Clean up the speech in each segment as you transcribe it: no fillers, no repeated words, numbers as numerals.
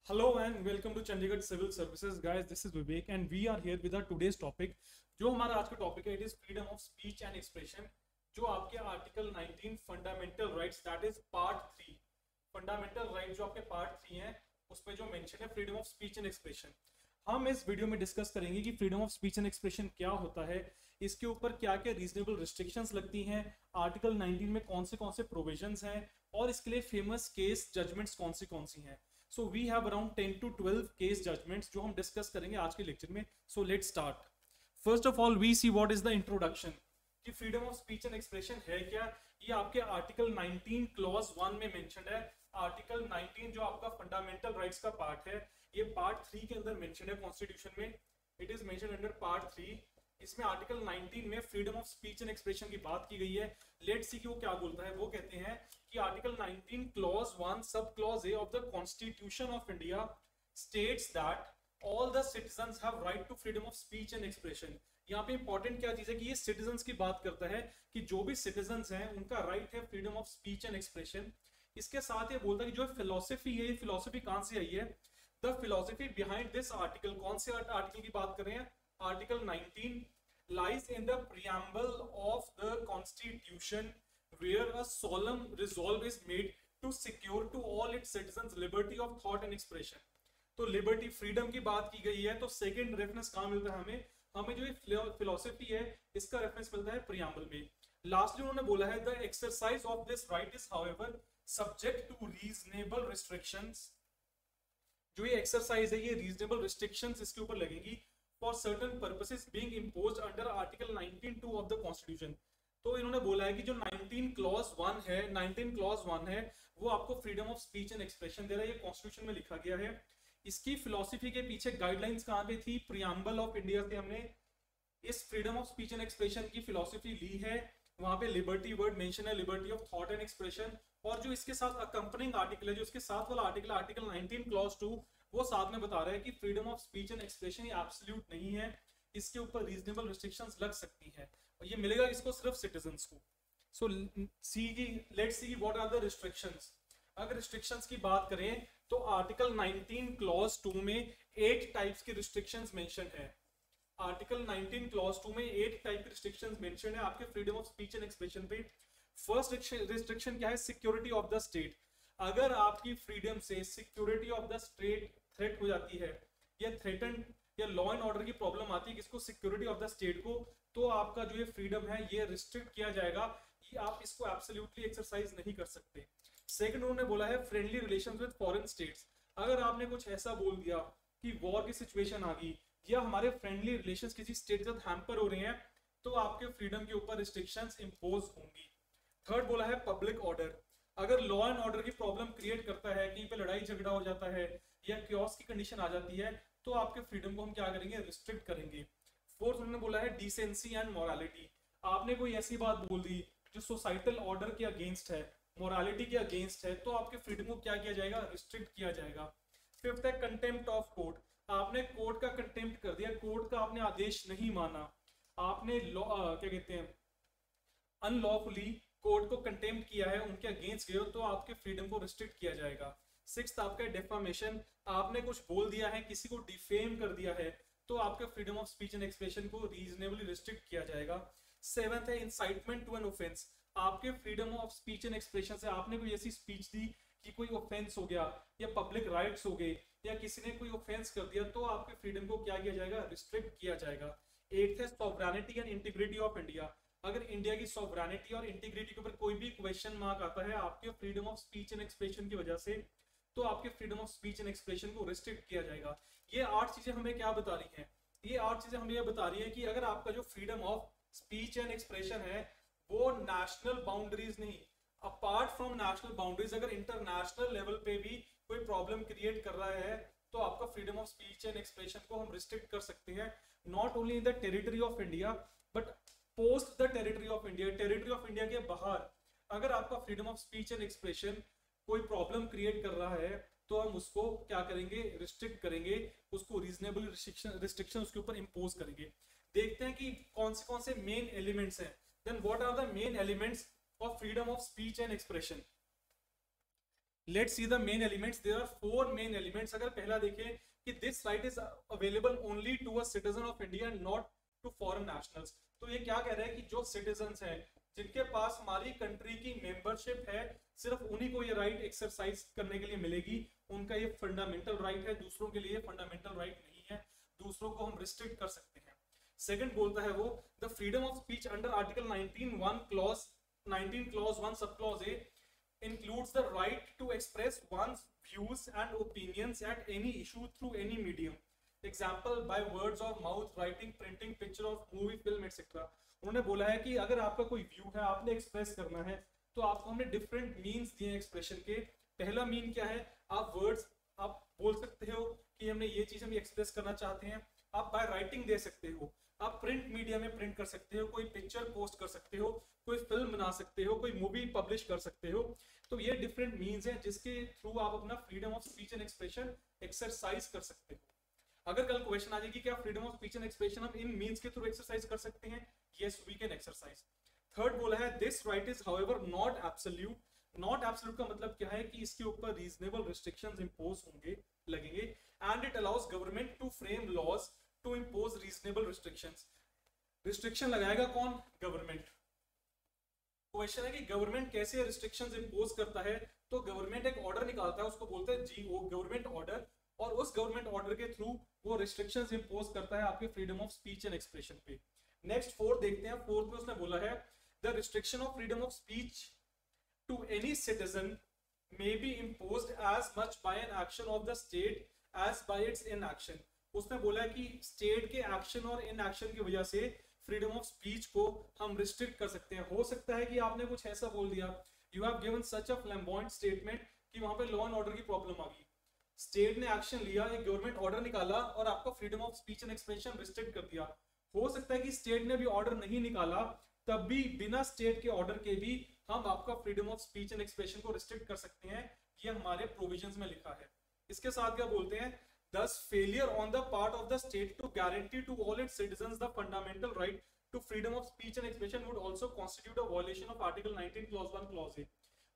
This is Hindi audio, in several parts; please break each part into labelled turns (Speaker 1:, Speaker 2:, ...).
Speaker 1: Hello and welcome to Chandigarh Civil Services, guys. This is Vivek and we are here with our today's topic. जो हमारा आज का टॉपिक है, it is freedom of speech and expression, जो आपके article 19 fundamental rights, that is part 3। Fundamental right जो आपके पार्ट 3 है, उसमें जो मेंशन है freedom of speech and expression. हम इस वीडियो में डिस्कस करेंगे कि freedom of speech and expression क्या होता है, इसके ऊपर क्या क्या रीजनेबल रिस्ट्रिक्शंस लगती हैं, आर्टिकल 19 में कौन से प्रोविजंस हैं और इसके लिए फेमस केस जजमेंट्स कौन सी हैं। So we have around 10 to 12 case judgements जो हम डिस्कस करेंगे आज के लेक्चर में। So let's start. First of all we see what is the introduction, कि freedom of speech and expression है क्या। ये आपके आर्टिकल 19 क्लॉज 1 में मेंशन्ड है। आर्टिकल 19 जो आपका फंडामेंटल राइट्स का पार्ट है, ये पार्ट 3 के अंदर मेंशन्ड है कॉन्स्टिट्यूशन में। It is mentioned under part 3। इसमें आर्टिकल 19 में freedom of speech and expression की बात की गई है। लेट्स सी कि वो क्या बोलता है। वो कहते हैं कि article 19 clause 1 sub clause A of the constitution of India states that all the citizens have right to freedom of speech and expression. यहाँ पे इंपॉर्टेंट क्या चीज है कि ये सिटीजंस की बात करता है कि जो भी सिटीजंस हैं उनका राइट है freedom of speech and expression. इसके साथ ये बोलता है कि जो फिलोसफी है, ये फिलोसफी कहां से आई है, the philosophy behind this article. कौन से आर्टिकल की बात कर रहे हैं? Article 19 lies in the preamble of the constitution where a solemn resolve is made to secure to all its citizens liberty of thought and expression। तो लिबर्टी फ्रीडम की बात की गई है। तो सेकंड रेफरेंस कहां मिलता है हमें? हमें जो ये फिलोसफी है इसका रेफरेंस मिलता है प्रियम्बल में। लास्टली उन्होंने बोला है the exercise of this right is however subject to reasonable restrictions. जो ये एक्सरसाइज है, ये रीजनेबल रिस्ट्रिक्शंस इसके ऊपर लगेंगी for certain purposes being imposed under article 19(2) of the constitution। तो इन्होंने बोला है कि जो 19 क्लॉज 1 है, 19 क्लॉज 1 है, वो आपको freedom of speech and expression दे रहा है। ये कॉन्स्टिट्यूशन में लिखा गया है। इसकी फिलोसफी के पीछे गाइडलाइंस कहां पे थी? प्रियम्बल ऑफ इंडिया से हमने इस freedom of speech and expression की फिलोसफी ली है। वहां पे लिबर्टी वर्ड मेंशन है, liberty of thought and expression. और जो इसके साथ अकम्पनिंग आर्टिकल है, जो इसके साथ वाला आर्टिकल, आर्टिकल 19 क्लॉज 2, वो साथ में बता रहा है कि freedom of speech and expression ये एब्सोल्यूट नहीं है, इसके ऊपर रीजनेबल रिस्ट्रिक्शंस लग सकती हैं और ये मिलेगा इसको सिर्फ सिटीजंस को। So let's see what are the restrictions. अगर रिस्ट्रिक्शंस की बात करें तो आर्टिकल 19 क्लॉज 2 में 8 टाइप्स के रिस्ट्रिक्शंस मेंशन है। आर्टिकल 19 क्लॉज 2 में 8 टाइप के रिस्ट्रिक्शंस मेंशन है आपके freedom of speech and expression पे। फर्स्ट रिस्ट्रिक्शन क्या है? Security of the state. अगर आपकी फ्रीडम से security of the state threat हो जाती है या थ्रेटन या लॉ एंड ऑर्डर की प्रॉब्लम आती है किसको? सिक्योरिटी ऑफ द स्टेट को, तो आपका जो ये फ्रीडम है ये रिस्ट्रिक्ट किया जाएगा। ये आप इसको एब्सोल्युटली एक्सरसाइज नहीं कर सकते। सेकंड उन्होंने बोला है friendly relations with foreign states. अगर आपने कुछ ऐसा बोल दिया कि वॉर की सिचुएशन आ गई या हमारे फ्रेंडली रिलेशंस किसी स्टेट के साथ हैम्पर हो रहे हैं, तो आपके फ्रीडम के ऊपर रिस्ट्रिक्शंस इंपोज होंगी। थर्ड बोला है पब्लिक ऑर्डर। अगर लॉ एंड ऑर्डर की प्रॉब्लम क्रिएट करता है, कहीं पे लड़ाई झगड़ा हो जाता है या क्योस की कंडीशन आ जाती है, तो आपके फ्रीडम को हम क्या करेंगे? रिस्ट्रिक्ट करेंगे। फोर्थ उन्होंने बोला है डिसेंसी एंड मोरालिटी। आपने कोई ऐसी बात बोल दी जो सोसाइटल ऑर्डर के अगेंस्ट है, मोरालिटी के अगेंस्ट है, तो आपके फ्रीडम को क्या किया जाएगा? रिस्ट्रिक्ट किया जाएगा। फिफ्थ है कंटेम्प्ट ऑफ कोर्ट। आपने कोर्ट का कंटेम्प्ट कर दिया, कोर्ट का आपने आदेश नहीं माना, आपने क्या कहते हैं अनलॉफुली कोर्ट को कंटेम्प्ट किया है, उनके अगेंस्ट गए हो, तो आपके फ्रीडम को रिस्ट्रिक्ट किया जाएगा। सिक्स्थ आपका डेफामेशन। आपने कुछ बोल दिया है, किसी को डिफेम कर दिया है, तो आपके freedom of speech and expression को रीजनेबली रिस्ट्रिक्ट किया जाएगा। सेवंथ है इंसाइटमेंट टू एन ऑफेंस। आपके freedom of speech and expression से आपने कोई ऐसी स्पीच दी कि कोई ऑफेंस हो गया या पब्लिक राइट्स हो गए या किसी ने कोई ऑफेंस कर दिया, तो आपके फ्रीडम को क्या किया जाएगा? रिस्ट्रिक्ट किया जाएगा। एट्थ है sovereignty and integrity of India. अगर इंडिया की सॉवरेनिटी और इंटीग्रिटी के ऊपर कोई भी क्वेश्चन मार्क आता है आपके freedom of speech and expression की वजह से, तो आपके freedom of speech and expression को रिस्ट्रिक्ट किया जाएगा। ये 8 चीजें हमें क्या बता रही हैं? ये 8 चीजें हमें ये बता रही है कि अगर आपका जो freedom of speech and expression है वो नेशनल बाउंड्रीज नहीं, अपार्ट फ्रॉम नेशनल बाउंड्रीज, अगर इंटरनेशनल लेवल पे भी कोई प्रॉब्लम क्रिएट कर रहा है, तो आपका freedom of speech and expression को हम रिस्ट्रिक्ट कर सकते हैं। Not only in the territory of India but post the territory of India. Territory of India के बाहर अगर आपका freedom of speech and expression कोई प्रॉब्लम क्रिएट कर रहा है, तो हम उसको क्या करेंगे? रिस्ट्रिक्ट करेंगे, उसको रीजनेबल रिस्ट्रिक्शन उसके ऊपर इंपोज करेंगे। देखते हैं कि कौन से मेन एलिमेंट्स हैं। Then what are the main elements of freedom of speech and expression. Let's see the main elements. There are 4 main elements. अगर पहला देखें कि this right is available only to a citizen of India and not to foreign nationals. तो ये क्या कह रहा है कि जो सिटीजन्स हैं जिनके पास हमारी कंट्री की मेंबरशिप है, सिर्फ उन्हीं को ये राइट एक्सरसाइज करने के लिए मिलेगी. उनका ये फंडामेंटल राइट है, दूसरों के लिए फंडामेंटल राइट नहीं है. दूसरों को हम रिस्ट्रिक्ट कर सकते हैं. सेकंड बोलता है वो, the freedom of speech under article 19 clause 1 सब clause A includes the right to express one's views and opinions at any issue through any medium. Example, by words of mouth, writing, printing, picture of movie, film, etc. उन्होंने बोला है कि अगर आपका कोई व्यू है, आपने एक्सप्रेस करना है, तो आपको हमने डिफरेंट मीन्स दिए एक्सप्रेशन के. पहला मीन क्या है, आप वर्ड्स आप बोल सकते हो कि हमने ये चीज हम एक्सप्रेस करना चाहते हैं. आप बाय राइटिंग दे सकते हो, आप प्रिंट मीडिया में प्रिंट कर सकते हो, कोई पिक्चर पोस्ट कर सकते हो, कोई फिल्म बना सकते हो, कोई मूवी पब्लिश कर सकते हो. तो ये डिफरेंट मीन्स हैं जिसके थ्रू आप अपना freedom of speech and expression exercise कर सकते हो. अगर कल क्वेश्चन आ जाएगी क्या freedom of speech and expression हम इन मीन्स के थ्रू एक्सरसाइज कर सकते हैं, yes we can exercise. Third बोला है, this right is however not absolute. Not absolute का मतलब क्या है कि इसके ऊपर रीजनेबल रिस्ट्रिक्शंस इंपोज होंगे, लगेंगे. And it allows government to frame laws to impose reasonable restrictions. Restriction लगाएगा कौन, गवर्नमेंट. क्वेश्चन है कि गवर्नमेंट कैसे रिस्ट्रिक्शंस इंपोज करता है. तो गवर्नमेंट एक ऑर्डर निकालता है, उसको बोलते हैं जीओ, गवर्नमेंट ऑर्डर. और उस गवर्नमेंट ऑर्डर के थ्रू वो रिस्ट्रिक्शंस इंपोज करता है आपके freedom of speech and expression पे. नेक्स्ट फोर्थ देखते हैं. फोर्थ में उसने बोला है, the restriction of freedom of speech to any citizen may be imposed as much by an action of the state as by its inaction. उसने बोला कि स्टेट के एक्शन और इनएक्शन की वजह से फ्रीडम ऑफ स्पीच को हम रिस्ट्रिक्ट कर सकते हैं. हो सकता है कि आपने कुछ ऐसा बोल दिया, you have given such a flamboyant statement कि वहां पे लॉ एंड ऑर्डर की प्रॉब्लम आ गई. स्टेट ने एक्शन लिया, एक गवर्नमेंट ऑर्डर निकाला और आपका freedom of speech and expression restrict कर दिया. हो सकता है कि स्टेट ने भी ऑर्डर नहीं निकाला, तब भी बिना स्टेट के ऑर्डर के भी हम आपका freedom of speech and expression को रिस्ट्रिक्ट कर सकते हैं. ये हमारे प्रोविजंस में लिखा है. इसके साथ क्या बोलते हैं, thus failure on the part of the state to guarantee to all its citizens the fundamental right to freedom of speech and expression would also constitute a violation of article 19 clause 1 clause A.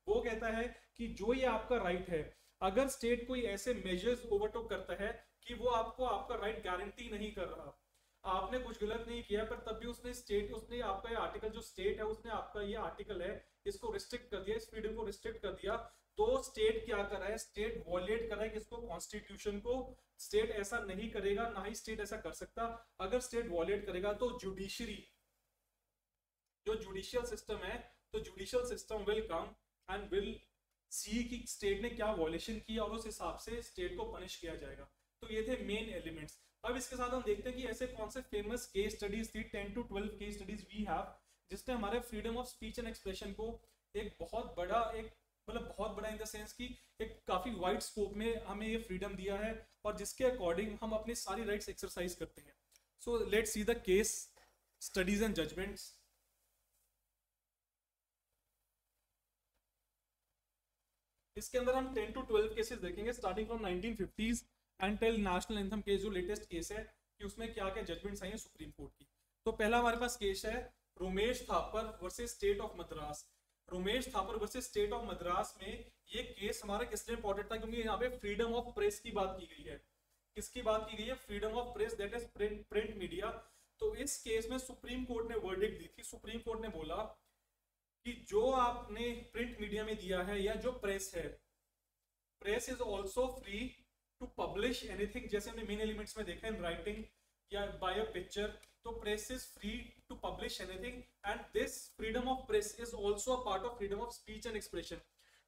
Speaker 1: वो कहता है कि जो ये आपका राइट है, अगर स्टेट कोई ऐसे मेजर्स ओवरटोक करता है कि वो आपको आपका राइट गारंटी नहीं कर रहा, आपने कुछ गलत नहीं किया पर तब भी उसने आपका ये आर्टिकल जो स्टेट है उसने आपका ये आर्टिकल है इसको रिस्ट्रिक्ट कर दिया, इस फ्रीडम को रिस्ट्रिक्ट कर दिया. तो स्टेट क्या कर रहा है, स्टेट वॉयलेट कर रहा है किसको, कॉन्स्टिट्यूशन को. स्टेट ऐसा नहीं करेगा, ना ही स्टेट ऐसा कर सकता. अगर स्टेट वॉयलेट करेगा तो जुडिशरी, जो जुडिशियल सिस्टम है, तो judicial system will come and will see कि स्टेट ने क्या वॉयलेशन किया और उस हिसाब से स्टेट को पनिश किया जाएगा. तो ये थे मेन एलिमेंट्स. अब इसके साथ हम देखते हैं कि ऐसे कौन से फेमस केस स्टडीज थी, 10 to 12 case studies we have, जिसने हमारे freedom of speech and expression को एक बहुत बड़ा, एक मतलब बहुत बड़ा इन द सेंस कि एक काफी वाइड स्कोप में हमें ये फ्रीडम दिया है और जिसके अकॉर्डिंग हम अपनी सारी राइट्स एक्सरसाइज करते हैं. So let's see the case studies and judgments. इसके अंदर हम 10 to 12 केसेस देखेंगे starting from 1950s and till national anthem case, जो लेटेस्ट केस है कि उसमें क्या क्या जजमेंट्स आई हैं सुप्रीम कोर्ट की. तो पहला हमारे पास केस है Romesh Thapar versus state of Madras. Romesh Thapar versus state of Madras में ये केस हमारा किसलिए इंपॉर्टेंट था, क्योंकि यहाँ पे फ्रीडम ऑफ प्रेस की बात की गई है. किसकी बात की गई है, freedom of press, that is print media. तो इस केस में सुप्रीम कोर्ट ने वर्डिक्ट दी थी. सुप्रीम कोर्ट ने बोला कि जो आपने प्रिंट मीडिया में दिया है या जो प्रेस है, press is also free to publish anything. जैसे हमने मेन एलिमेंट्स में देखा इन राइटिंग या बाय अ पिक्चर, तो press is free to publish anything and this freedom of press is also a part of freedom of speech and expression.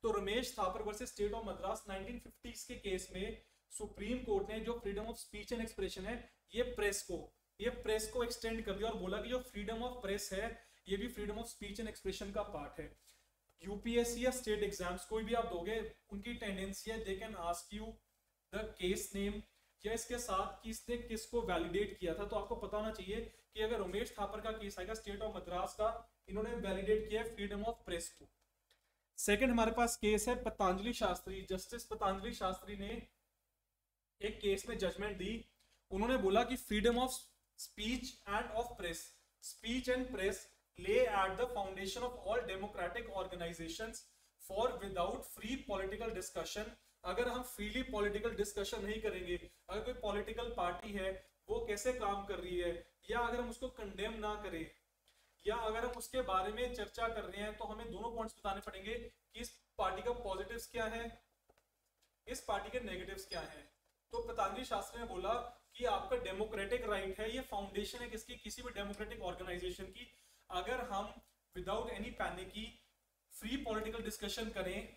Speaker 1: तो Ramesh Thapar versus state of Madras 1950s के केस में सुप्रीम कोर्ट ने जो freedom of speech and expression है ये प्रेस को एक्सटेंड कर दिया और बोला कि जो फ्रीडम ऑफ प्रेस है ये भी freedom of speech and expression का पार्ट है. यूपीएससी या स्टेट एग्जाम्स कोई भी आप दोगे, उनकी टेंडेंसी है they can ask you the case name या इसके साथ किसने किसको वैलिडेट किया था. तो आपको पता होना चाहिए कि अगर रमेश थापर का केस आएगा स्टेट ऑफ मद्रास का, इन्होंने वैलिडेट किया फ्रीडम ऑफ प्रेस को. सेकंड हमारे पास केस है पतंजलि शास्त्री. जस्टिस पतंजलि शास्त्री ने एक केस में जजमेंट दी. उन्होंने बोला कि freedom of speech end of press, speech and press lay at the foundation of all democratic organizations. For without free political discussion, अगर हम फ्रीली पॉलिटिकल डिस्कशन नहीं करेंगे, अगर कोई पॉलिटिकल पार्टी है वो कैसे काम कर रही है, या अगर हम उसको कंडेम ना करें, या अगर हम उसके बारे में चर्चा कर रहे हैं, तो हमें दोनों पॉइंट्स बताने पड़ेंगे कि इस पार्टी का पॉजिटिव्स क्या है, इस पार्टी के नेगेटिव्स क्या हैं। तो पतंजलि शास्त्री ने बोला कि आपका डेमोक्रेटिक राइट है, ये फाउंडेशन है किसकी, किसी भी डेमोक्रेटिक ऑर्गेनाइजेशन की, अगर हम without any panic free political discussion करें,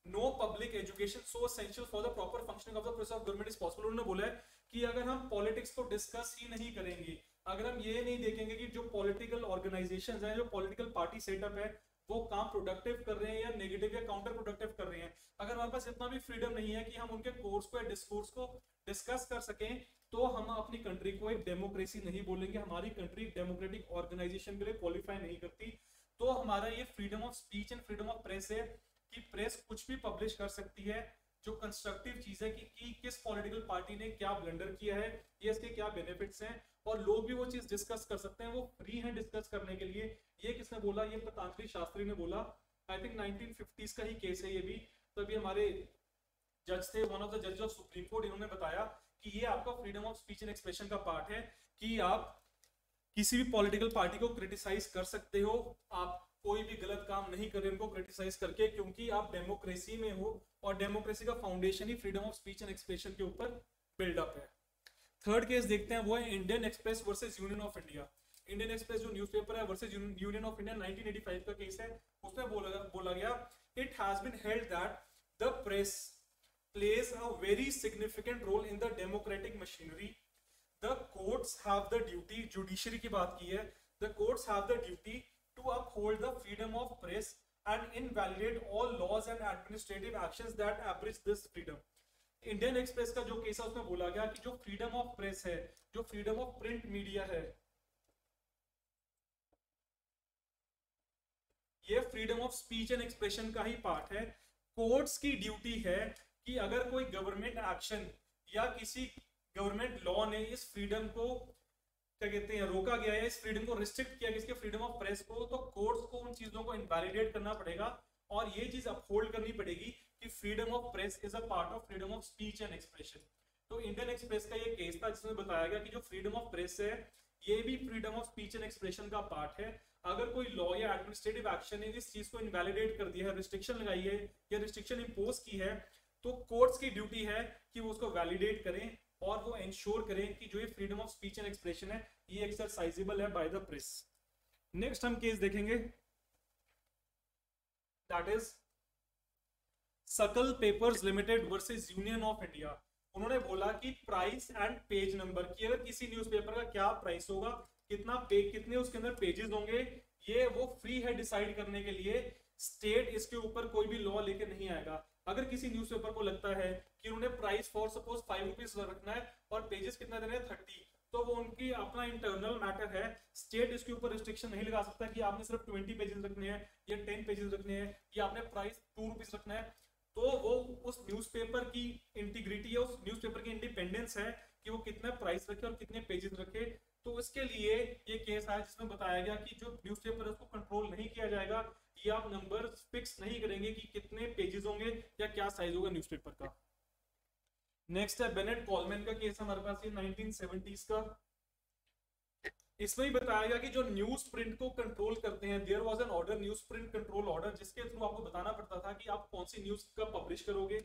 Speaker 1: no public education so essential for the proper functioning of the process of government is possible. उन्होंने बोला है कि अगर हम पॉलिटिक्स को डिस्कस ही नहीं करेंगे, अगर हम ये नहीं देखेंगे कि जो पॉलिटिकल ऑर्गेनाइजेशंस हैं, जो पॉलिटिकल पार्टी सेटअप है, वो काम प्रोडक्टिव कर रहे हैं या नेगेटिव या काउंटर प्रोडक्टिव कर रहे हैं, अगर हमारे पास इतना भी फ्रीडम नहीं है कि हम उनके कोर्स को या डिस्कोर्स को डिस्कस कर सकें, तो हम अपनी कंट्री को एक डेमोक्रेसी नहीं बोलेंगे, हमारी कंट्री डेमोक्रेटिक ऑर्गेनाइजेशन के लिए क्वालिफाई नहीं करती। तो हमारा ये freedom of speech and freedom of press है कि प्रेस कुछ भी पब्लिश कर सकती है जो कंस्ट्रक्टिव चीज है कि किस पॉलिटिकल पार्टी ने क्या ब्लंडर किया है, ये इसके क्या बेनिफिट्स हैं, और लोग भी वो चीज डिस्कस कर सकते हैं, वो फ्री हैं डिस्कस करने के लिए। ये किसने बोला, ये पतंजलि शास्त्री ने बोला। आई थिंक 1950s का ही केस है ये भी। तो अभी हमारे जज थे, वन ऑफ द जज ऑफ सुप्रीम कोर्ट, इन्होंने बताया कि ये आपका freedom of speech and expression का पार्ट है कि आप किसी भी पॉलिटिकल पार्टी को क्रिटिसाइज कर सकते हो, आप कोई भी गलत काम नहीं करें उनको क्रिटिसाइज करके, क्योंकि आप डेमोक्रेसी में हो और डेमोक्रेसी का foundation he freedom of speech and expression के ऊपर बिल्डअप है। थर्ड केस देखते हैं, वो है Indian Express versus union of India. Indian Express जो न्यूज़पेपर है वर्सेस यूनियन ऑफ इंडिया 1985 का केस है। उसमें बोला गया it has been held that the press plays a very significant role in the democratic machinery. The courts have the duty, judiciary की बात की है, the courts have the duty to uphold the freedom of press and invalidate all laws and administrative actions that abridge this freedom. Indian express का जो केस है उसमें बोला गया कि जो फ्रीडम ऑफ प्रेस है, जो फ्रीडम ऑफ प्रिंट मीडिया है, ये freedom of speech and expression का ही पार्ट है। कोर्ट्स की ड्यूटी है कि अगर कोई गवर्नमेंट एक्शन या किसी गवर्नमेंट लॉ ने इस फ्रीडम को क्या कहते हैं रोका गया है, इस फ्रीडम को रिस्ट्रिक्ट किया किसके, फ्रीडम ऑफ प्रेस को, तो कोर्ट्स को उन चीजों को इनवैलिडेट करना पड़ेगा और ये चीज अपहोल्ड करनी पड़ेगी कि freedom of press is a part of freedom of speech and expression. तो इंडियन एक्सप्रेस का ये केस था जिसमें बताया गया कि जो फ्रीडम ऑफ प्रेस है ये भी freedom of speech and expression का पार्ट है। अगर कोई लॉ या एडमिनिस्ट्रेटिव एक्शन ने इस चीज को इनवैलिडेट कर दिया है, रिस्ट्रिक्शन लगाई है या रिस्ट्रिक्शन इंपोज की है, तो कोर्ट्स की ड्यूटी है कि वो उसको वैलिडेट करें और वो इंश्योर करें कि जो ये freedom of speech and expression है ये एक्सरसाइजेबल है बाय द प्रेस। नेक्स्ट हम केस देखेंगे, दैट इज सकल papers limited versus union of India. उन्होंने बोला कि प्राइस एंड पेज नंबर की, अगर किसी न्यूज़पेपर का क्या प्राइस होगा, कितने उसके अंदर पेजेस होंगे, ये वो फ्री है डिसाइड करने के लिए। स्टेट इसके ऊपर कोई भी लॉ लेके नहीं आएगा। अगर किसी न्यूज़पेपर को लगता है कि उन्होंने प्राइस फॉर सपोज 5 रुपीज रखना है और पेजेस कितना देने हैं 30, तो वो उनकी अपना इंटरनल मैटर है। स्टेट इसके ऊपर रिस्ट्रिक्शन नहीं लगा सकता कि आपने सिर्फ 20 पेजेस रखने हैं या 10 पेजेस रखने हैं या आपने प्राइस 2 रुपीज रखना है। तो वो उस न्यूज़पेपर की इंटीग्रिटी है, उस न्यूज़पेपर की इंडिपेंडेंस है कि वो कितना प्राइस रखे और कितने पेजेस रखे। तो इसके लिए ये केस आया जिसमें बताया गया कि जो न्यूज़पेपर है उसको कंट्रोल नहीं किया जाएगा, ये आप नंबर फिक्स नहीं करेंगे कि कितने पेजेस होंगे या क्या साइज होगा न्यूज़पेपर का। नेक्स्ट है बेनेट कॉलमैन का केस हमारे पास, ये 1970s का। इसमें ही बताया गया कि जो न्यूज प्रिंट को कंट्रोल करते हैं, there was an order, newsprint control order, जिसके थ्रू आपको बताना पड़ता था कि आप कौन सी न्यूज का पब्लिश करोगे,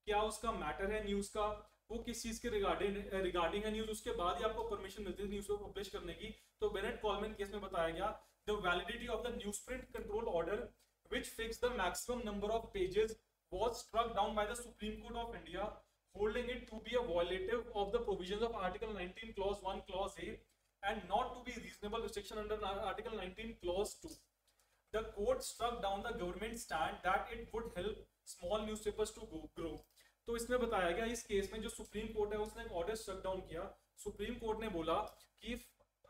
Speaker 1: क्या उसका मैटर है न्यूज का, वो किस चीज के रिगार्डिंग है न्यूज, उसके बाद ही आपको परमिशन मिलती है न्यूज को पब्लिश करने की। तो बेनेट कॉलमैन केस में बताया गया the validity of the newsprint control order which fix the maximum number of pages was struck down by the supreme Court of India, holding it to be a violative of the provisions of Article 19 Clause 1 Clause A and not to be reasonable restriction under Article 19 Clause 2. The court struck down the government stand that it would help small newspapers to grow. तो इसमें बताया गया इस केस में जो सुप्रीम कोर्ट है उसने एक ऑर्डर स्ट्रक डाउन किया। सुप्रीम कोर्ट ने बोला कि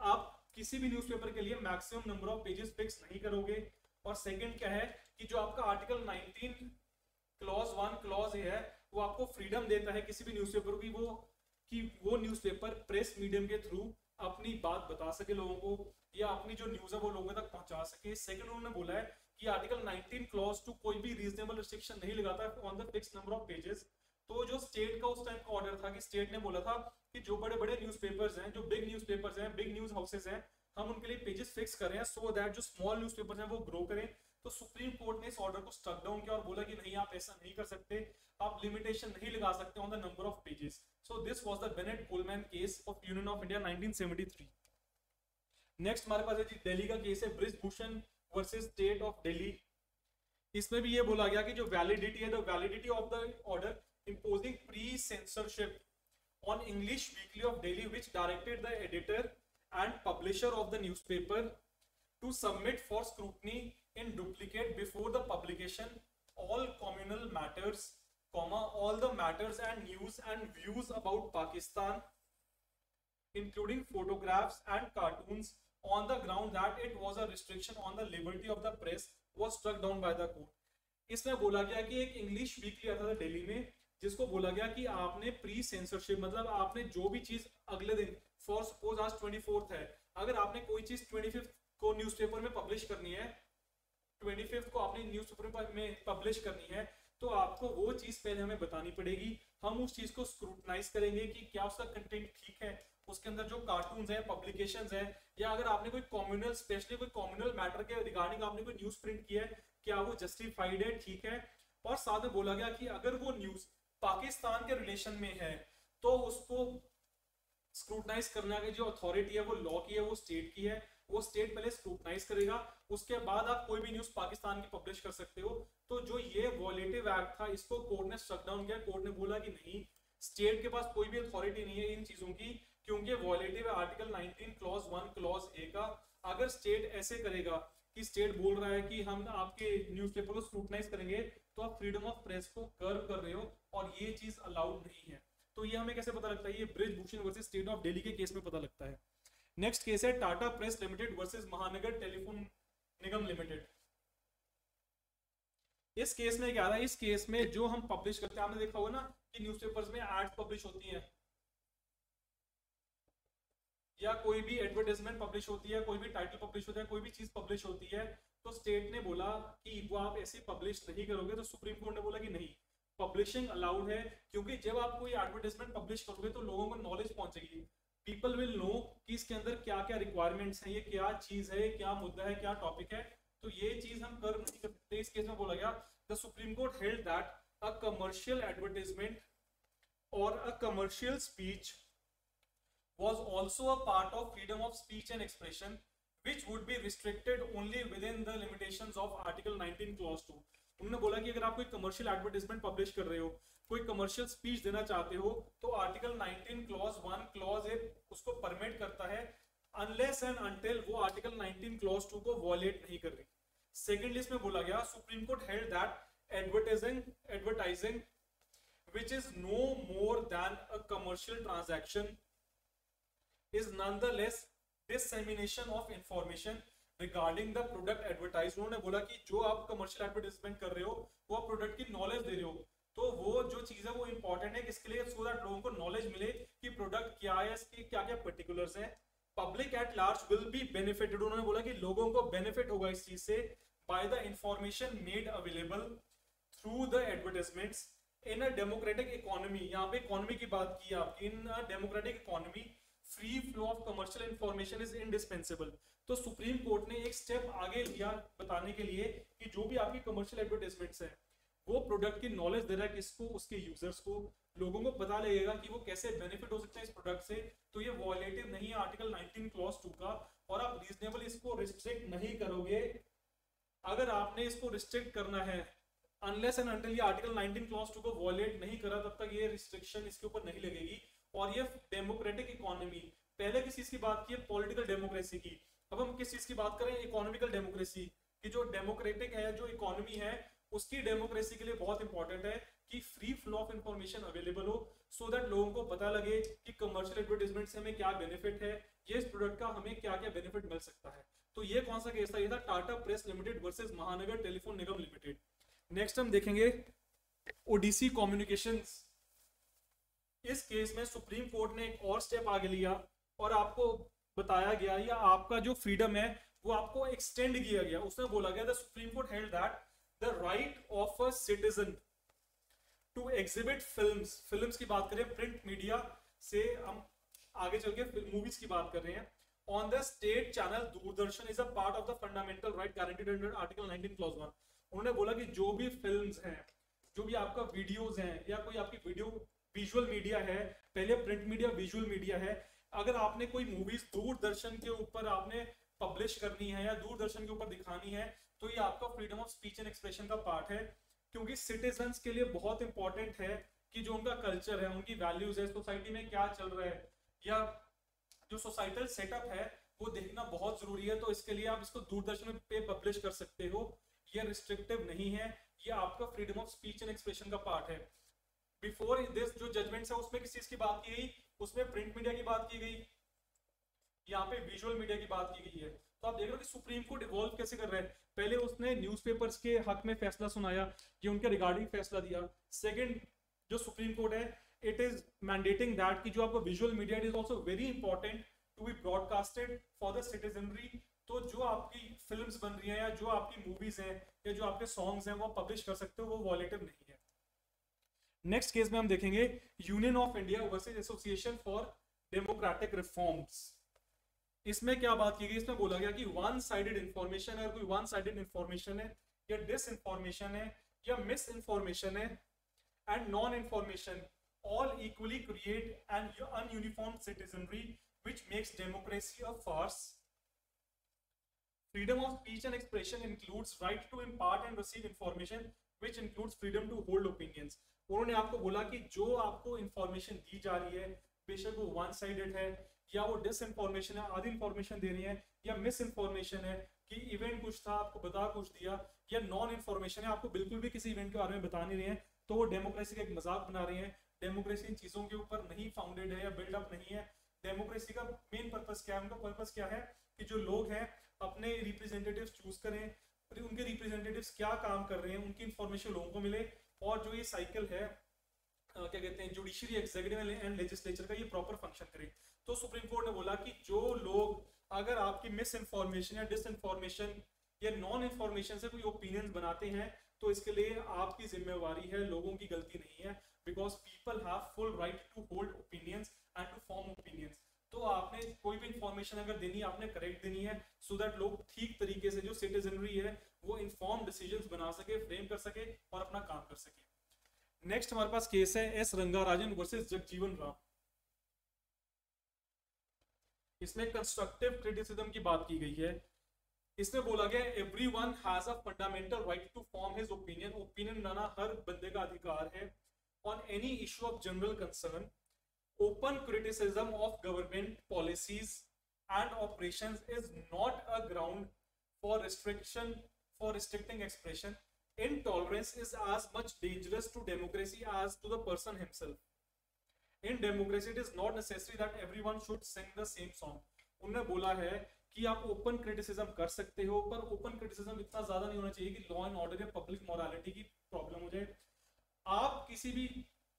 Speaker 1: आप किसी भी न्यूज़पेपर के लिए maximum number of pages fix नहीं करोगे, और सेकंड क्या है कि जो आपका आर्टिकल 19 क्लॉज 1 क्लॉज ए है वो आपको फ्रीडम देता है किसी भी न्यूज़पेपर की वो न्यूज़पेपर प्रेस मीडियम के थ्रू अपनी बात बता सके लोगों को, या अपनी जो न्यूज़ है वो लोगों तक पहुंचा सके। सेकंड उन्होंने बोला है कि आर्टिकल 19 क्लॉज 2 कोई भी रीजनेबल रिस्ट्रिक्शन नहीं लगाता on the fix number of pages. तो जो स्टेट का उस टाइम का ऑर्डर था कि स्टेट ने बोला था कि जो बड़े बड़े न्यूज़पेपर्स हैं, जो बिग न्यूज़पेपर्स हैं, बिग न्यूज़ हाउसेस हैं, हम उनके लिए पेजेस फिक्स कर रहे हैं सो दैट जो स्मॉल न्यूज़पेपर्स हैं वो ग्रो करें। तो सुप्रीम कोर्ट ने इस ऑर्डर को स्ट्रक डाउन किया और बोला कि नहीं, आप ऐसा नहीं कर सकते, आप लिमिटेशन नहीं लगा सकते on the number of pages. So this was the Bennett Coleman case of union of India 1973। Next हमारे पास है जी दिल्ली का केस है, Brijbhushan versus state of Delhi. इसमें भी ये बोला गया कि जो वैलिडिटी है, the validity of the order imposing pre-censorship on English Weekly of Delhi, which directed the editor and publisher of the newspaper to submit for scrutiny in duplicate before the publication all communal matters, all the matters and news and views about Pakistan, including photographs and cartoons, on the ground that it was a restriction on the liberty of the press, was struck down by the court. इसमें बोला गया कि एक इंग्लिश वीकली आता था दिल्ली में, जिसको बोला गया कि आपने प्री सेंसरशिप, मतलब आपने जो भी चीज अगले दिन, फॉर सपोज आज 24th है, अगर आपने कोई चीज 25th को न्यूज़पेपर में पब्लिश करनी है, 25th को आपने न्यूज़पेपर में पब्लिश करनी है, तो आपको वो चीज पहले हमें बतानी पड़ेगी। हम उस चीज को स्क्रूटनाइज करेंगे कि क्या उसका कंटेंट ठीक है, उसके अंदर जो कार्टून्स हैं, पब्लिकेशंस हैं, या अगर आपने कोई कम्युनल, स्पेशली कोई कम्युनल मैटर के रिगार्डिंग आपने कोई न्यूज प्रिंट किया है, क्या वो जस्टिफाइड है, ठीक है। और साथ में बोला गया कि अगर वो न्यूज पाकिस्तान के रिलेशन में है तो उसको स्क्रूटनाइज करने की जो अथॉरिटी है वो लॉ की है, वो स्टेट की है, वो स्टेट पहले स्क्रूटनाइज करेगा, उसके बाद आप कोई भी न्यूज पाकिस्तान की पब्लिश कर सकते हो। तो जो ये वॉलेटिव एक्ट था, इसको कोर्ट ने स्ट्रक डाउन किया। कोर्ट ने बोला कि नहीं, स्टेट के पास कोई भी अथॉरिटी नहीं है इन चीजों की, क्योंकि वॉलेटिव है आर्टिकल 19 क्लॉज 1 क्लॉज ए का। अगर स्टेट ऐसे करेगा कि स्टेट बोल रहा है कि हम आपके न्यूज़पेपर को स्क्रूटनाइज करेंगे, तो आप फ्रीडम ऑफ प्रेस को कर्व कर रहे हो और ये चीज अलाउड नहीं है। तो ये हमें कैसे पता लगता है? ये Brijbhushan versus state of Delhi के केस में पता लगता है। नेक्स्ट केस है टाटा प्रेस लिमिटेड वर्सेस महानगर टेलीफोन निगम लिमिटेड। इस केस में क्या था? इस केस में जो हम पब्लिश करते हैं, आपने देखा होगा ना कि न्यूज़पेपर्स में एड्स पब्लिश होती हैं या कोई भी एडवर्टाइजमेंट पब्लिश होती है, कोई भी टाइटल पब्लिश होता है, कोई भी चीज पब्लिश होती है, तो स्टेट ने बोला कि वो आप ऐसे पब्लिश नहीं करोगे। तो सुप्रीम कोर्ट ने बोला कि नहीं, पब्लिशिंग अलाउड है, क्योंकि जब आप कोई एडवर्टाइजमेंट पब्लिश करोगे तो लोगों को नॉलेज पहुंचेगी, पीपल विल नो कि इसके अंदर क्या क्या रिक्वायरमेंट्स हैं, ये क्या चीज है, क्या मुद्दा है, क्या टॉपिक है। तो ये चीज हम कर नहीं सकते। इस केस में बोला गया, the supreme court held that a commercial advertisement और a commercial speech was also a part of freedom of speech and expression, which would be restricted only within the limitations of Article 19 Clause 2. उन्होंने बोला कि अगर आप कोई कमर्शियल एडवर्टाइजमेंट पब्लिश कर रहे हो, कोई कमर्शियल स्पीच देना चाहते हो, तो आर्टिकल 19 क्लॉज 1 क्लॉज 8 उसको परमिट करता है, अनलेस एंड अनटिल वो आर्टिकल 19 क्लॉज 2 को वॉलेट नहीं कर रही। सेकेंड लिस्ट में बोला गया, supreme court held that advertising which is no more than a commercial transaction is nonetheless dissemination of information regarding the product advertised। उन्होंने बोला कि जो आप कमर्शियल एडवर्टाइजमेंट कर रहे हो, वो आप प्रोडक्ट की नॉलेज दे रहे हो, तो वो जो चीज है वो इंपॉर्टेंट है किसके लिए? सो दैट लोगों को नॉलेज मिले कि प्रोडक्ट क्या है, इसके क्या क्या पर्टिकुलर्स हैं। Public at large will be benefited. उन्होंने बोला कि लोगों को बेनिफिट होगा इस चीज से by the information made available through the advertisements in a democratic economy. यहाँ पे इकोनॉमी की बात की आपकी, in a democratic economy free flow of commercial information is indispensable. तो सुप्रीम कोर्ट ने एक स्टेप आगे लिया बताने के लिए कि जो भी आपकी कमर्शियल एडवर्टाइजमेंट्स हैं, वो प्रोडक्ट की नॉलेज दे रहा है किसको? उसके यूजर्स को। लोगों को पता लगेगा कि वो कैसे बेनिफिट हो सकते हैं इस प्रोडक्ट से। तो ये वॉलेटिव नहीं है आर्टिकल 19 क्लॉज 2 का, और आप रीजनेबल इसको रिस्ट्रिक्ट नहीं करोगे। अगर आपने इसको रिस्ट्रिक्ट करना है, अनलेस एंड अनटिल ये आर्टिकल 19 क्लॉज 2 को वॉलेट नहीं करा, तब तक ये रिस्ट्रिक्शन इसके ऊपर नहीं लगेगी। और ये डेमोक्रेटिक इकोनॉमी, पहले किस चीज की बात की है? पॉलिटिकल डेमोक्रेसी की। अब हम किस चीज की बात करें? इकोनॉमिकल डेमोक्रेसी की। जो डेमोक्रेटिक है, जो इकोनॉमी है, उसकी डेमोक्रेसी के लिए बहुत इंपॉर्टेंट है कि free flow of information available हो, सो दैट लोगों को पता लगे कि कमर्शियल एडवर्टाइजमेंट से हमें क्या बेनिफिट है, ये इस प्रोडक्ट का हमें क्या क्या बेनिफिट मिल सकता है। तो ये कौन सा केस था? ये था टाटा प्रेस लिमिटेड वर्सेस महानगर टेलीफोन निगम लिमिटेड। नेक्स्ट हम देखेंगे ओडीसी कम्युनिकेशंस। इस केस में सुप्रीम कोर्ट ने एक और स्टेप आगे लिया और आपको बताया गया, या आपका जो फ्रीडम है वो आपको एक्सटेंड किया गया। उसमें बोला गया the supreme court held that the right of a citizen to exhibit films की बात करें, प्रिंट मीडिया से हम आगे चल के मूवीज की बात कर रहे हैं, on the state channel Doordarshan is a part of the fundamental right guaranteed under article 19 clause 1। उन्होंने बोला कि जो भी फिल्म्स हैं, जो भी आपका वीडियोस हैं, या कोई आपकी वीडियो विजुअल मीडिया है, पहले प्रिंट मीडिया विजुअल मीडिया है, अगर आपने कोई मूवीज दूरदर्शन के ऊपर आपने पब्लिश करनी है या दूरदर्शन के ऊपर दिखानी है, तो ये आपका freedom of speech and expression का पार्ट है। क्योंकि सिटीजन्स के लिए बहुत इंपॉर्टेंट है कि जो उनका कल्चर है, उनकी वैल्यूज है, सोसाइटी में क्या चल रहा है, या जो सोसाइटल सेटअप है वो देखना बहुत जरूरी है। तो इसके लिए आप इसको दूरदर्शन पे पब्लिश कर सकते हो, ये रिस्ट्रिक्टिव नहीं है, ये आपका freedom of speech and expression का पार्ट है। बिफोर दिस जो जजमेंट्स है उसमें किस चीज की बात की गई, उसमें प्रिंट मीडिया की बात की गई, यहाँ पे विजुअल मीडिया की बात की गई है। तो आप देख रहे हो कि सुप्रीम कोर्ट इवॉल्व कैसे कर रहा है। पहले उसने न्यूज़पेपर्स के हक में फैसला सुनाया, ये उनके रिगार्डिंग फैसला दिया। सेकंड, जो सुप्रीम कोर्ट है, इट इज मैंडेटिंग दैट कि जो आपको visual media it is also very important to be broadcasted for the citizenry. तो जो आपकी फिल्म्स बन रही हैं या जो आपकी मूवीज हैं या जो आपके सॉन्ग्स हैं वो पब्लिश कर सकते हो, वो वॉलेटिव नहीं है। नेक्स्ट केस में हम देखेंगे union of India versus association for democratic reforms. इसमें क्या बात की गई, इसमें बोला गया कि वन साइडेड इंफॉर्मेशन है, कोई वन साइडेड इंफॉर्मेशन है या डिस इंफॉर्मेशन है या मिस इंफॉर्मेशन है and non information all equally create an ununiform citizenry which makes democracy a farce. Freedom of speech and expression includes right to impart and receive information which includes freedom to hold opinions. उन्होंने आपको बोला कि जो आपको इंफॉर्मेशन दी जा रही है, बेशक वो वन साइडेड है या वो डिस इंफॉर्मेशन है, आधी इंफॉर्मेशन दे रही है, या मिस इंफॉर्मेशन है कि इवेंट कुछ था आपको बता कुछ दिया, या नॉन इंफॉर्मेशन है आपको बिल्कुल भी किसी इवेंट के बारे में बता नहीं रहे हैं, तो वो डेमोक्रेसी का एक मजाक बना रहे हैं। डेमोक्रेसी इन चीजों के ऊपर नहीं फाउंडेड है या बिल्डअप नहीं है। डेमोक्रेसी का मेन पर्पस क्या है, उनका पर्पस क्या है कि जो लोग हैं अपने रिप्रेजेंटेटिव चूज करें, उनके रिप्रेजेंटेटिव्स क्या काम कर रहे हैं, उनकी इंफॉर्मेशन लोगों को मिले, और जो ये साइकिल है क्या कहते हैं जुडिशरी, एग्जीक्यूटिव एंड लेजिस्लेचर का, ये प्रॉपर फंक्शन करे। तो सुप्रीम कोर्ट ने बोला कि जो लोग अगर आपकी मिस इन्फॉर्मेशन या डिस इन्फॉर्मेशन या नॉन इन्फॉर्मेशन से कोई ओपिनियन बनाते हैं, तो इसके लिए आपकी जिम्मेवारी है, लोगों की गलती नहीं है, because people have full right to hold opinions and to form opinions. तो आपने कोई भी इंफॉर्मेशन अगर देनी है, आपने करेक्ट देनी है, सो दैट लोग ठीक तरीके से जो सिटीजनरी है वो इन्फॉर्म डिसीजंस बना सके, फ्रेम कर सके और अपना काम कर सके। नेक्स्ट हमारे पास केस है एस रंगाराजन वर्सेस जगजीवन राम। इसमें कंस्ट्रक्टिव क्रिटिसिज्म की बात की गई है। इसमें बोला गया everyone has a fundamental right to form his opinion. Opinion बनाना हर बंदे का अधिकार है on any issue of general concern. Open criticism of government policies and operations is not a ground for restricting expression. Intolerance is as much dangerous to democracy as to the person himself. In democracy, it is not necessary that everyone should sing the same song. उन्होंने बोला है कि आप ओपन क्रिटिसिज्म कर सकते हो, पर ओपन क्रिटिसिज्म इतना ज्यादा नहीं होना चाहिए कि लॉ एंड ऑर्डर या पब्लिक मोरालिटी की प्रॉब्लम हो जाए। आप किसी भी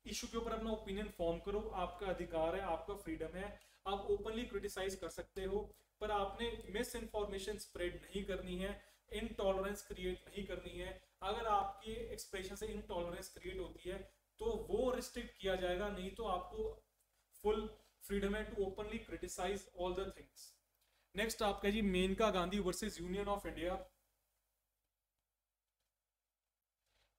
Speaker 1: इशू के ऊपर अपना ओपिनियन फॉर्म करो, आपका अधिकार है, आपका फ्रीडम है, आप ओपनली क्रिटिसाइज कर सकते हो, पर आपने मिस इन्फॉर्मेशन स्प्रेड नहीं करनी है, इनटॉलरेंस क्रिएट नहीं करनी है। अगर आपकी एक्सप्रेशन से इनटॉलरेंस क्रिएट होती है तो वो रिस्ट्रिक्ट किया जाएगा, नहीं तो आपको फुल फ्रीडम है to openly criticize all the things. Next आपका जी Menaka Gandhi versus union of India.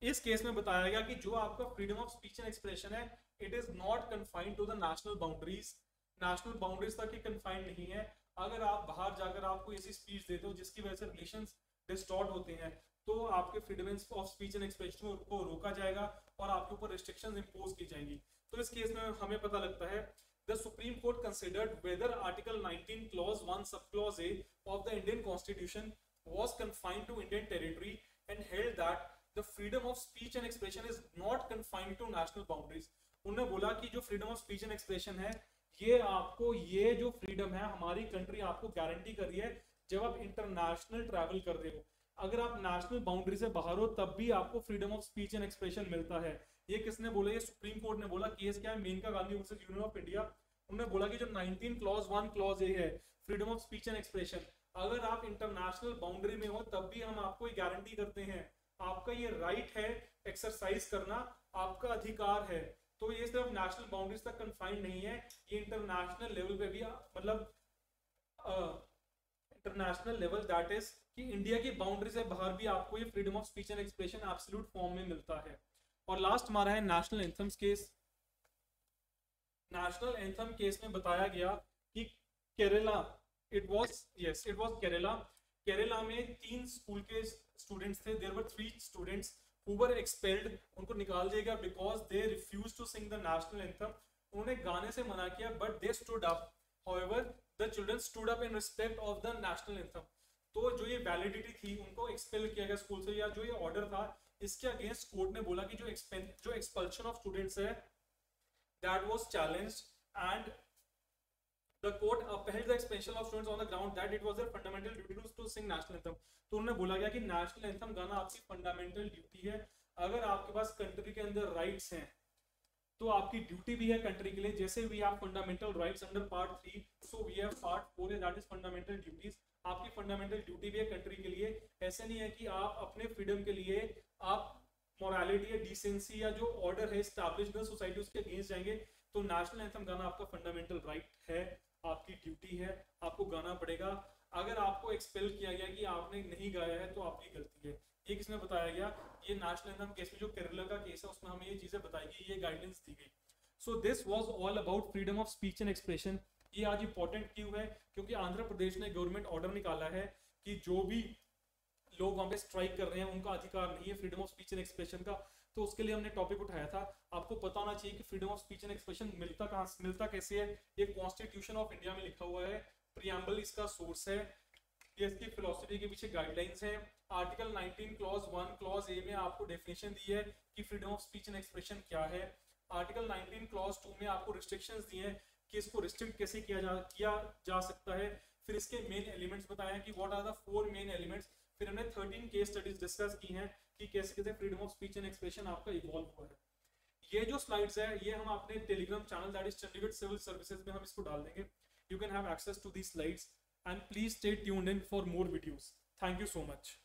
Speaker 1: इस केस में बताया गया कि जो आपका freedom of speech and expression है, it is not confined to the national boundaries. National boundaries तक ही कन्फाइंड नहीं है। अगर आप बाहर जाकर आपको ऐसी स्पीच देते हो जिसकी वजह से रिलेशंस डिस्टॉर्ट होते हैं, तो आपके freedom of speech and expression को रोका जाएगा और आपके ऊपर रिस्ट्रिक्शंस इंपोज की जाएंगी। तो इस केस में हमें पता लगता है the supreme Court considered whether article 19 clause 1 sub clause A of the Indian constitution was confined to Indian territory and held that the freedom of speech and expression is not confined to national boundaries. उन्होंने बोला कि जो freedom of speech and expression है, ये आपको, ये जो फ्रीडम है हमारी कंट्री आपको गारंटी कर रही है जब आप इंटरनेशनल ट्रैवल कर रहे हो। अगर आप नेशनल बाउंड्री से बाहर हो तब भी आपको freedom of speech and expression मिलता है। ये किसने बोला? ये सुप्रीम कोर्ट ने बोला। केस क्या है? Maneka Gandhi versus union of India. उन्होंने बोला कि जो 19 क्लॉज 1 क्लॉज ए है freedom of speech and expression, अगर आप इंटरनेशनल बाउंड्री में हो तब भी हम आपको ये गारंटी करते हैं, आपका ये राइट है एक्सरसाइज करना, आपका अधिकार है। तो ये सिर्फ नेशनल बाउंड्रीज तक कन्फाइंड नहीं है, ये इंटरनेशनल लेवल पे भी मतलब इंटरनेशनल लेवल दैट इज कि इंडिया की बाउंड्री से बाहर भी आपको ये freedom of speech and expression absolute form में मिलता है। और लास्ट हमारा है national anthems case. National anthem case में बताया गया कि केरला, इट वाज केरला में 3 स्कूल के स्टूडेंट्स थे, there were 3 students who were expelled, उनको निकाल दिया गया because they refuse to sing the national anthem. उन्होंने गाने से मना किया but they stood up, however the children stood up in respect of the national anthem. तो जो ये वैलिडिटी थी, उनको एक्सपेल किया गया स्कूल से, या जो ये ऑर्डर था इसके अगेंस्ट कोर्ट ने बोला कि जो एक्सपल्शन ऑफ स्टूडेंट्स है that was challenged and the court upheld the expulsion of students on the ground that it was their fundamental duty to sing national anthem। तो उन्होंने बोला गया कि नेशनल एंथम गाना आपकी फंडामेंटल ड्यूटी है। अगर आपके पास कंट्री के अंदर राइट्स हैं तो आपकी ड्यूटी भी है कंट्री के लिए, जैसे we have fundamental rights under part 3, so we have part 4 that is fundamental duties. आपकी फंडामेंटल ड्यूटी भी है कंट्री के लिए। ऐसे नहीं है कि आप अपने फ्रीडम के लिए आप मोरालिटी या डिसेंसी या जो ऑर्डर है एस्टैब्लिश्ड सोसाइटी उसके अगेंस्ट जाएंगे। तो नेशनल एंथम गाना आपका फंडामेंटल राइट है, आपकी ड्यूटी है, आपको गाना पड़ेगा। अगर आपको एक्सपेल किया गया कि आपने नहीं गाया है तो आपकी गलती है। ये किसमें बताया गया? ये नेशनल एंथम केस में जो केरला का केस है उसमें हमें ये चीजें बताई गई, ये गाइडेंस दी गई। So this was all about freedom of speech and expression. ये आज इंपॉर्टेंट क्यों है? क्योंकि आंध्र प्रदेश ने गवर्नमेंट ऑर्डर निकाला है कि जो भी लोग वहां पे स्ट्राइक कर रहे हैं उनका अधिकार नहीं है freedom of speech and expression का। तो उसके लिए हमने टॉपिक उठाया था। आपको पता होना चाहिए कि freedom of speech and expression मिलता कैसे है। ये कॉन्स्टिट्यूशन ऑफ इंडिया में लिखा हुआ है, प्रियम्बल इसका सोर्स है, ये इसकी फिलोसफी के पीछे गाइडलाइंस है। आर्टिकल 19 क्लॉज 1 क्लॉज ए में आपको डेफिनेशन दी है कि freedom of speech and expression क्या है। आर्टिकल 19 क्लॉज 2 में आपको रिस्ट्रिक्शंस दिए हैं कि इसको रिस्ट्रिक्ट कैसे किया जा सकता है। फिर इसके मेन एलिमेंट्स बताए हैं कि what are the 4 main elements. फिर हमने 13 केस स्टडीज डिस्कस की हैं कि कैसे कैसे freedom of speech and expression आपका इवॉल्व हुआ है। ये जो स्लाइड्स है ये हम अपने Telegram channel that is Chandigarh civil services में हम इसको डाल देंगे। You can have access to these slides and please stay tuned in for more videos. Thank you so much.